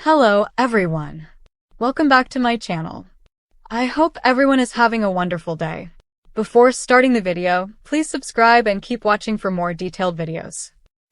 Hello, everyone. Welcome back to my channel. I hope everyone is having a wonderful day. Before starting the video, please subscribe and keep watching for more detailed videos.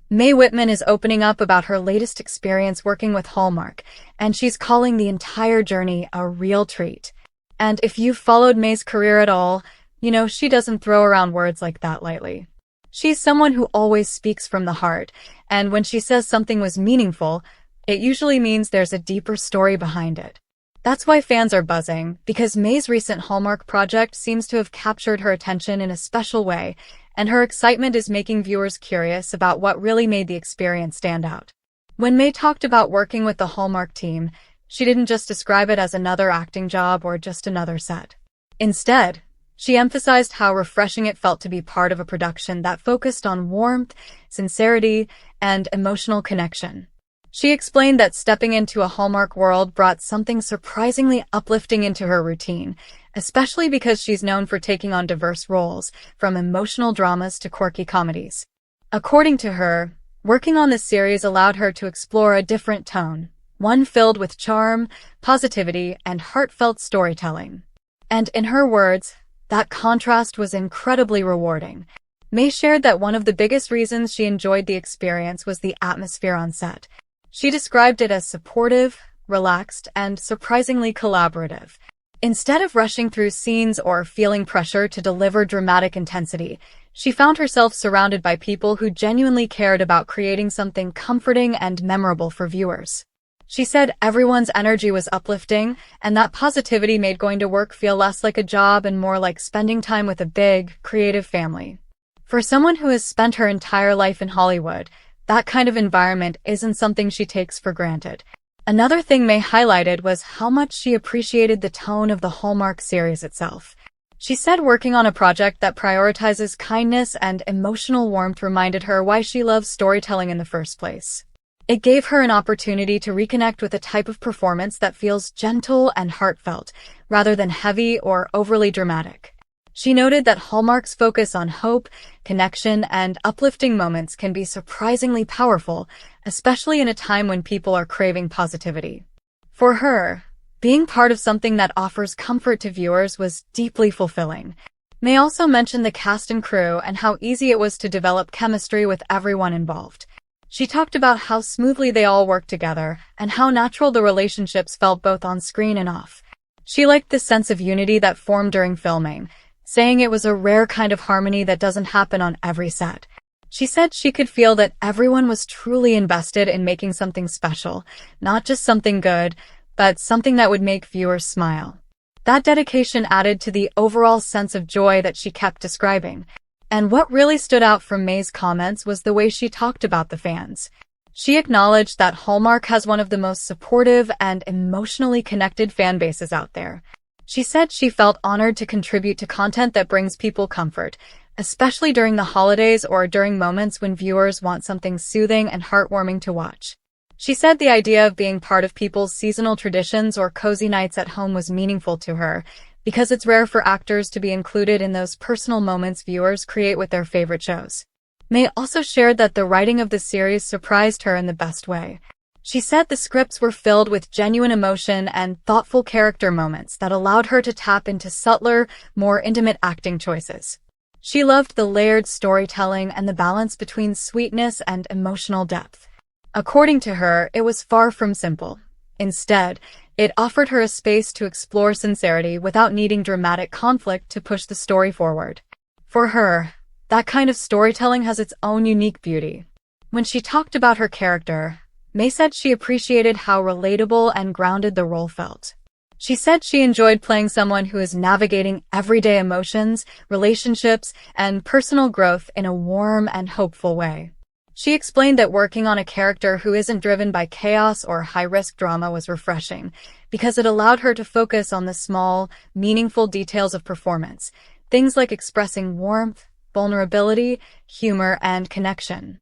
Mae Whitman is opening up about her latest experience working with Hallmark, and she's calling the entire journey a real treat. And if you've followed Mae's career at all, you know she doesn't throw around words like that lightly. She's someone who always speaks from the heart, and when she says something was meaningful, it usually means there's a deeper story behind it. That's why fans are buzzing, because Mae's recent Hallmark project seems to have captured her attention in a special way, and her excitement is making viewers curious about what really made the experience stand out. When Mae talked about working with the Hallmark team, she didn't just describe it as another acting job or just another set. Instead, she emphasized how refreshing it felt to be part of a production that focused on warmth, sincerity, and emotional connection. She explained that stepping into a Hallmark world brought something surprisingly uplifting into her routine, especially because she's known for taking on diverse roles, from emotional dramas to quirky comedies. According to her, working on this series allowed her to explore a different tone, one filled with charm, positivity, and heartfelt storytelling. And in her words, that contrast was incredibly rewarding. Mae shared that one of the biggest reasons she enjoyed the experience was the atmosphere on set. She described it as supportive, relaxed, and surprisingly collaborative. Instead of rushing through scenes or feeling pressure to deliver dramatic intensity, she found herself surrounded by people who genuinely cared about creating something comforting and memorable for viewers. She said everyone's energy was uplifting, and that positivity made going to work feel less like a job and more like spending time with a big, creative family. For someone who has spent her entire life in Hollywood, that kind of environment isn't something she takes for granted. Another thing Mae highlighted was how much she appreciated the tone of the Hallmark series itself. She said working on a project that prioritizes kindness and emotional warmth reminded her why she loves storytelling in the first place. It gave her an opportunity to reconnect with a type of performance that feels gentle and heartfelt, rather than heavy or overly dramatic. She noted that Hallmark's focus on hope, connection, and uplifting moments can be surprisingly powerful, especially in a time when people are craving positivity. For her, being part of something that offers comfort to viewers was deeply fulfilling. Mae also mentioned the cast and crew and how easy it was to develop chemistry with everyone involved. She talked about how smoothly they all worked together and how natural the relationships felt both on screen and off. She liked the sense of unity that formed during filming, saying it was a rare kind of harmony that doesn't happen on every set. She said she could feel that everyone was truly invested in making something special, not just something good, but something that would make viewers smile. That dedication added to the overall sense of joy that she kept describing. And what really stood out from Mae's comments was the way she talked about the fans. She acknowledged that Hallmark has one of the most supportive and emotionally connected fan bases out there. She said she felt honored to contribute to content that brings people comfort, especially during the holidays or during moments when viewers want something soothing and heartwarming to watch. She said the idea of being part of people's seasonal traditions or cozy nights at home was meaningful to her, because it's rare for actors to be included in those personal moments viewers create with their favorite shows. Mae also shared that the writing of the series surprised her in the best way. She said the scripts were filled with genuine emotion and thoughtful character moments that allowed her to tap into subtler, more intimate acting choices. She loved the layered storytelling and the balance between sweetness and emotional depth. According to her, it was far from simple. Instead, it offered her a space to explore sincerity without needing dramatic conflict to push the story forward. For her, that kind of storytelling has its own unique beauty. When she talked about her character, Mae said she appreciated how relatable and grounded the role felt. She said she enjoyed playing someone who is navigating everyday emotions, relationships, and personal growth in a warm and hopeful way. She explained that working on a character who isn't driven by chaos or high-risk drama was refreshing, because it allowed her to focus on the small, meaningful details of performance, things like expressing warmth, vulnerability, humor, and connection.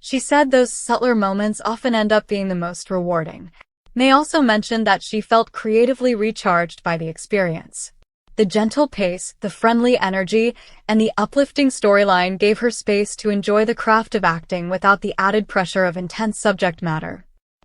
She said those subtler moments often end up being the most rewarding. Mae also mentioned that she felt creatively recharged by the experience. The gentle pace, the friendly energy, and the uplifting storyline gave her space to enjoy the craft of acting without the added pressure of intense subject matter.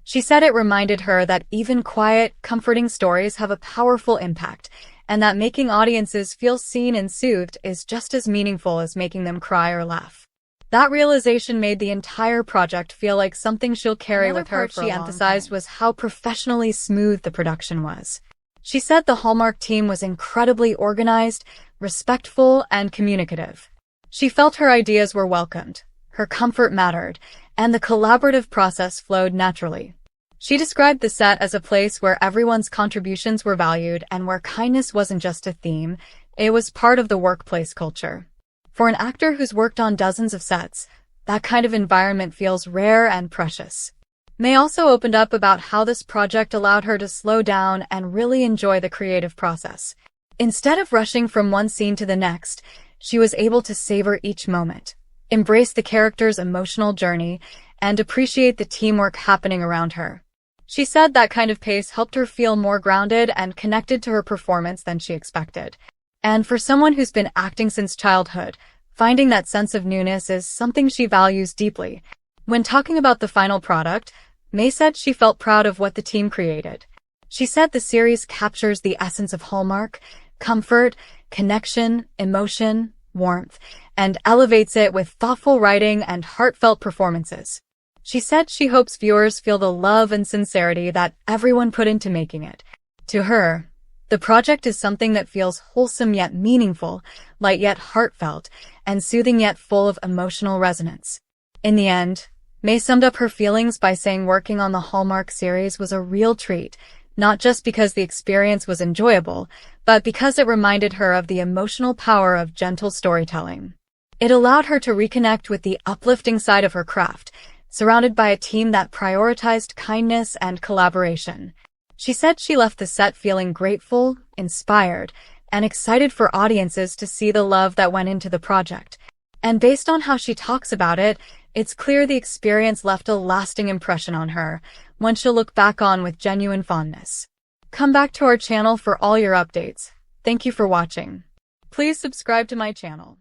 She said it reminded her that even quiet, comforting stories have a powerful impact, and that making audiences feel seen and soothed is just as meaningful as making them cry or laugh. That realization made the entire project feel like something she'll carry with her for a long time. Another part she emphasized was how professionally smooth the production was. She said the Hallmark team was incredibly organized, respectful, and communicative. She felt her ideas were welcomed, her comfort mattered, and the collaborative process flowed naturally. She described the set as a place where everyone's contributions were valued and where kindness wasn't just a theme, it was part of the workplace culture. For an actor who's worked on dozens of sets, that kind of environment feels rare and precious. Mae also opened up about how this project allowed her to slow down and really enjoy the creative process. Instead of rushing from one scene to the next, she was able to savor each moment, embrace the character's emotional journey, and appreciate the teamwork happening around her. She said that kind of pace helped her feel more grounded and connected to her performance than she expected. And for someone who's been acting since childhood, finding that sense of newness is something she values deeply. When talking about the final product, Mae said she felt proud of what the team created. She said the series captures the essence of Hallmark, comfort, connection, emotion, warmth, and elevates it with thoughtful writing and heartfelt performances. She said she hopes viewers feel the love and sincerity that everyone put into making it. To her, the project is something that feels wholesome yet meaningful, light yet heartfelt, and soothing yet full of emotional resonance. In the end, Mae summed up her feelings by saying working on the Hallmark series was a real treat, not just because the experience was enjoyable, but because it reminded her of the emotional power of gentle storytelling. It allowed her to reconnect with the uplifting side of her craft, surrounded by a team that prioritized kindness and collaboration. She said she left the set feeling grateful, inspired, and excited for audiences to see the love that went into the project. And based on how she talks about it, it's clear the experience left a lasting impression on her, one she'll look back on with genuine fondness. Come back to our channel for all your updates. Thank you for watching. Please subscribe to my channel.